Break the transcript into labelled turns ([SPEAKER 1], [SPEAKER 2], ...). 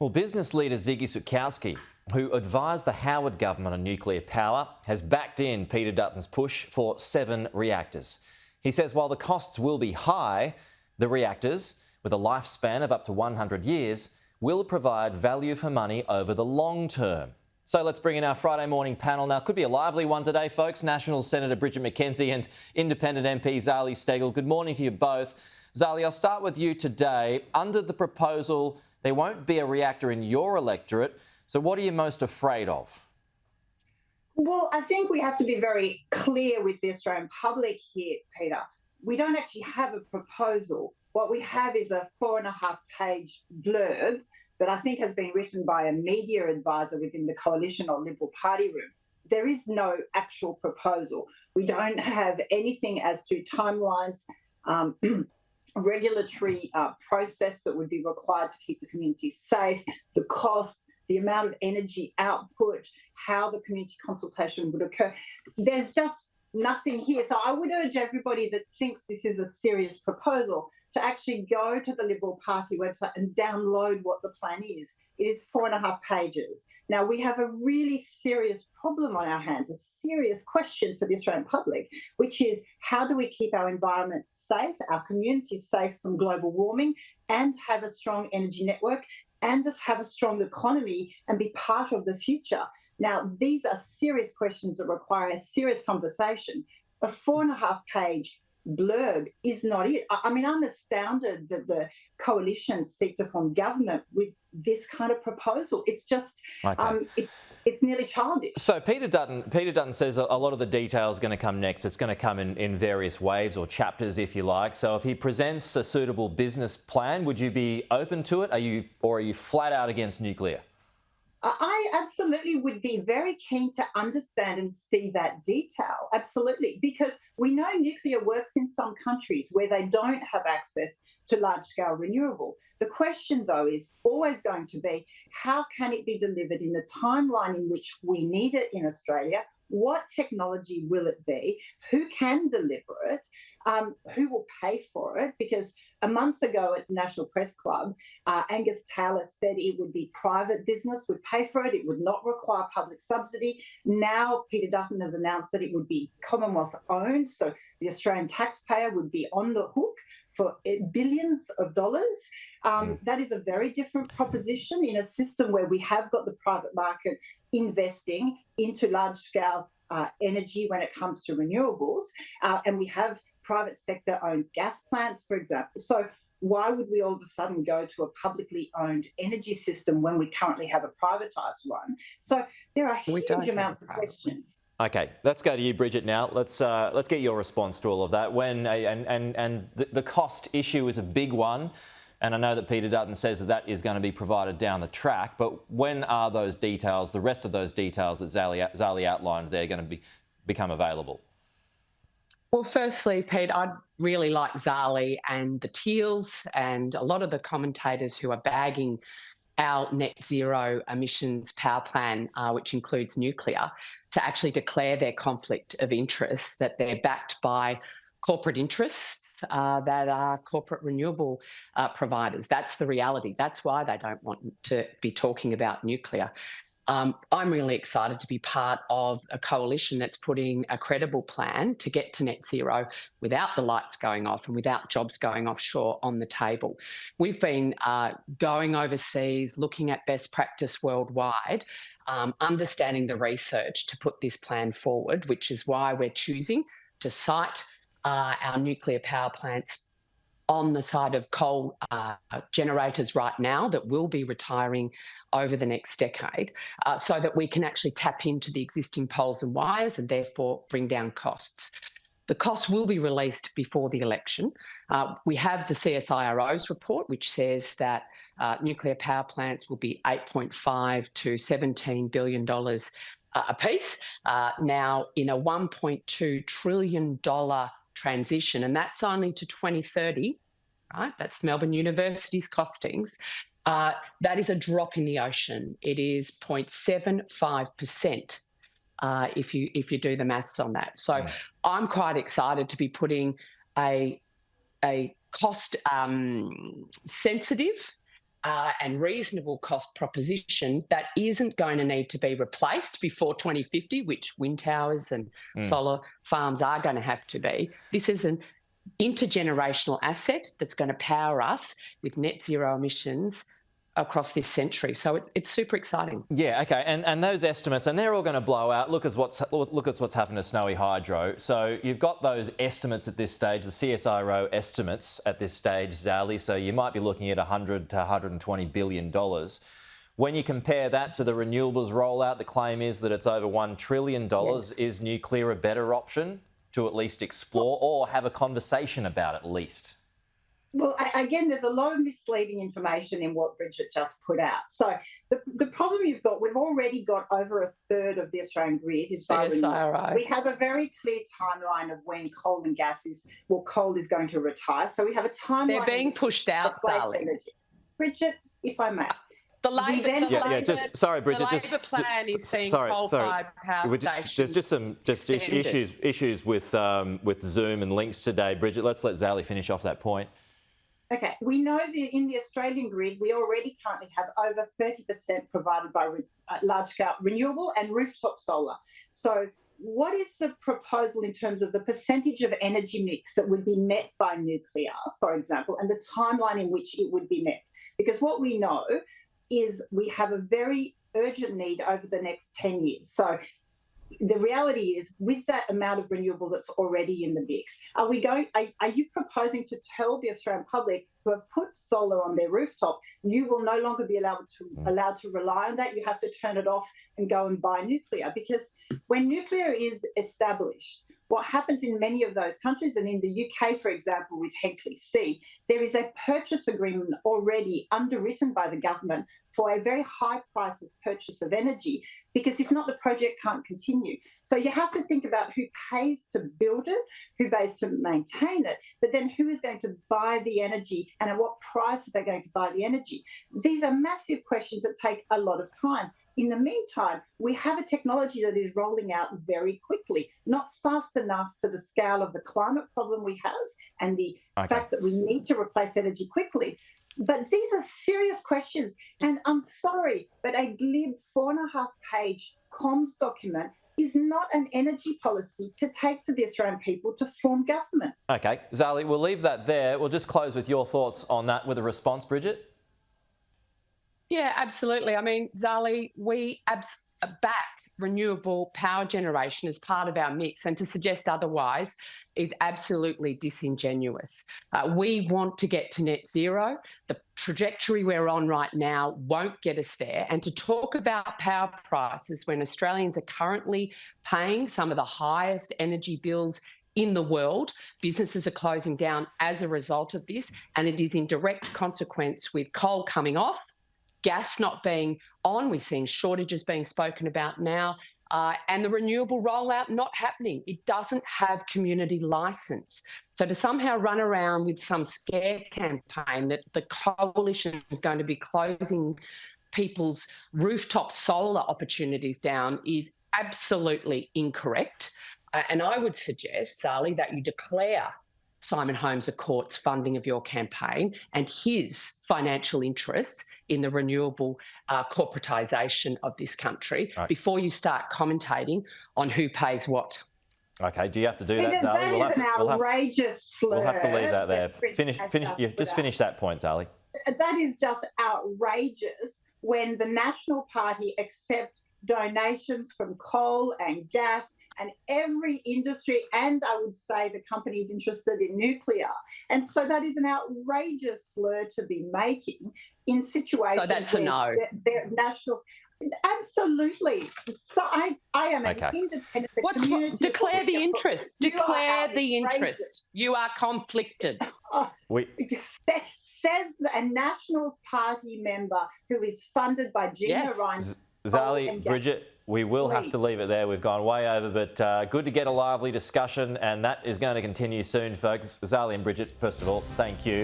[SPEAKER 1] Well, business leader Ziggy Sukowski, who advised the Howard government on nuclear power, has backed in Peter Dutton's push for 7 reactors. He says while the costs will be high, the reactors, with a lifespan of up to 100 years, will provide value for money over the long term. So let's bring in our Friday morning panel now. Could be a lively one today, folks. National Senator Bridget McKenzie and Independent MP Zali Steggall. Good morning to you both. Zali, I'll start with you today. Under the proposal, there won't be a reactor in your electorate. So what are you most afraid of?
[SPEAKER 2] Well, I think we have to be very clear with the Australian public here, Peter. We don't actually have a proposal. What we have is a 4.5-page blurb that I think has been written by a media advisor within the Coalition or Liberal Party room. There is no actual proposal. We don't have anything as to timelines, regulatory process that would be required to keep the community safe, the cost, the amount of energy output, how the community consultation would occur. There's just nothing here. So I would urge everybody that thinks this is a serious proposal to actually go to the Liberal Party website and download what the plan is. It is 4.5 pages. Now, we have a really serious problem on our hands, a serious question for the Australian public, which is how do we keep our environment safe, our communities safe from global warming, and have a strong energy network, and just have a strong economy and be part of the future. Now, these are serious questions that require a serious conversation. A 4.5-page blurb is not it. I mean, I'm astounded that the coalition seek to form government with this kind of proposal. It's just, it's nearly childish.
[SPEAKER 1] So Peter Dutton says a lot of the detail is going to come next. It's going to come in various waves or chapters, if you like. So if he presents a suitable business plan, would you be open to it? Are you flat out against nuclear?
[SPEAKER 2] I absolutely would be very keen to understand and see that detail, absolutely, because we know nuclear works in some countries where they don't have access to large-scale renewable. The question, though, is always going to be how can it be delivered in the timeline in which we need it in Australia? What technology will it be? Who can deliver it? Who will pay for it? Because a month ago at the National Press Club, Angus Taylor said it would be private business would pay for it. It would not require public subsidy. Now Peter Dutton has announced that it would be Commonwealth owned, so the Australian taxpayer would be on the hook for billions of dollars. That is a very different proposition in a system where we have got the private market investing into large-scale energy when it comes to renewables, and we have private sector owns gas plants, for example. So why would we all of a sudden go to a publicly owned energy system when we currently have a privatised one? So there are huge amounts of questions.
[SPEAKER 1] Okay, let's go to you, Bridget. Now let's get your response to all of that. When the cost issue is a big one, and I know that Peter Dutton says that is going to be provided down the track. But when are those details, the rest of those details that Zali outlined, they're going to become available?
[SPEAKER 3] Well, firstly, Pete, I'd really like Zali and the Teals and a lot of the commentators who are bagging our net zero emissions power plan, which includes nuclear, to actually declare their conflict of interest, that they're backed by corporate interests that are corporate renewable providers. That's the reality. That's why they don't want to be talking about nuclear. I'm really excited to be part of a coalition that's putting a credible plan to get to net zero without the lights going off and without jobs going offshore on the table. We've been going overseas, looking at best practice worldwide, understanding the research to put this plan forward, which is why we're choosing to site our nuclear power plants on the side of coal generators right now that will be retiring over the next decade, so that we can actually tap into the existing poles and wires and therefore bring down costs. The costs will be released before the election. We have the CSIRO's report, which says that nuclear power plants will be $8.5 to $17 billion a piece. Now, in a $1.2 trillion transition, and that's only to 2030, right? That's Melbourne University's costings. That is a drop in the ocean. It is 0.75%. If you do the maths on that. So I'm quite excited to be putting a cost sensitive and reasonable cost proposition that isn't going to need to be replaced before 2050, which wind towers and solar farms are going to have to be. This is an intergenerational asset that's going to power us with net zero emissions across this century. So it's super exciting.
[SPEAKER 1] Yeah, okay, and those estimates, and they're all going to blow out. Look at what's happened to Snowy Hydro. So you've got those estimates at this stage, the CSIRO estimates at this stage, Zali. So you might be looking at $100 to $120 billion. When you compare that to the renewables rollout, the claim is that it's over $1 trillion. Yes. Is nuclear a better option to at least explore or have a conversation about at least?
[SPEAKER 2] Well, again, there's a lot of misleading information in what Bridget just put out. So the problem you've got, we've already got over a third of the Australian grid is by renewable. We have a very clear timeline of when coal and gas coal is going to retire. So we have a timeline.
[SPEAKER 3] They're being pushed out, Zali.
[SPEAKER 2] Bridget, if I may.
[SPEAKER 3] The Labor
[SPEAKER 1] sorry, Bridget.
[SPEAKER 3] The Labor plan is seeing coal-fired power stations.
[SPEAKER 1] There's just some issues with Zoom and links today, Bridget. Let's let Zali finish off that point.
[SPEAKER 2] Okay, we know that in the Australian grid, we already currently have over 30% provided by large-scale renewable and rooftop solar. So what is the proposal in terms of the percentage of energy mix that would be met by nuclear, for example, and the timeline in which it would be met? Because what we know is we have a very urgent need over the next 10 years. So the reality is, with that amount of renewable that's already in the mix, are you proposing to tell the Australian public who have put solar on their rooftop, you will no longer be allowed to rely on that? You have to turn it off and go and buy nuclear? Because when nuclear is established, what happens in many of those countries, and in the UK, for example, with Hinkley C, there is a purchase agreement already underwritten by the government for a very high price of purchase of energy, because if not, the project can't continue. So you have to think about who pays to build it, who pays to maintain it, but then who is going to buy the energy and at what price are they going to buy the energy? These are massive questions that take a lot of time. In the meantime, we have a technology that is rolling out very quickly, not fast enough for the scale of the climate problem we have and the fact that we need to replace energy quickly. But these are serious questions. And I'm sorry, but a glib 4.5-page comms document is not an energy policy to take to the Australian people to form government.
[SPEAKER 1] Okay, Zali, we'll leave that there. We'll just close with your thoughts on that with a response, Bridget.
[SPEAKER 3] Yeah, absolutely. I mean, Zali, we back renewable power generation as part of our mix, and to suggest otherwise is absolutely disingenuous. We want to get to net zero. The trajectory we're on right now won't get us there. And to talk about power prices when Australians are currently paying some of the highest energy bills in the world, businesses are closing down as a result of this, and it is in direct consequence with coal coming off, gas not being on. We're seeing shortages being spoken about now, and the renewable rollout not happening. It doesn't have community licence. So to somehow run around with some scare campaign that the coalition is going to be closing people's rooftop solar opportunities down is absolutely incorrect. And I would suggest, Zali, that you declare Simon Holmes a court's funding of your campaign and his financial interests in the renewable corporatisation of this country before you start commentating on who pays what.
[SPEAKER 1] Okay, do you have to do that, Zali?
[SPEAKER 2] That is an outrageous slur.
[SPEAKER 1] We'll have to leave that there. Finish that point, Zali.
[SPEAKER 2] That is just outrageous when the National Party accept donations from coal and gas and every industry, and I would say the companies interested in nuclear. And so that is an outrageous slur to be making in situations
[SPEAKER 3] so that's a no.
[SPEAKER 2] They're nationals. Absolutely. So I am an independent.
[SPEAKER 3] Declare the interest. Declare the interest. You are conflicted.
[SPEAKER 2] Says a Nationals Party member who is funded by Gina Ryan.
[SPEAKER 1] Zali, Bridget, we will have to leave it there. We've gone way over, but good to get a lively discussion, and that is going to continue soon, folks. Zali and Bridget, first of all, thank you.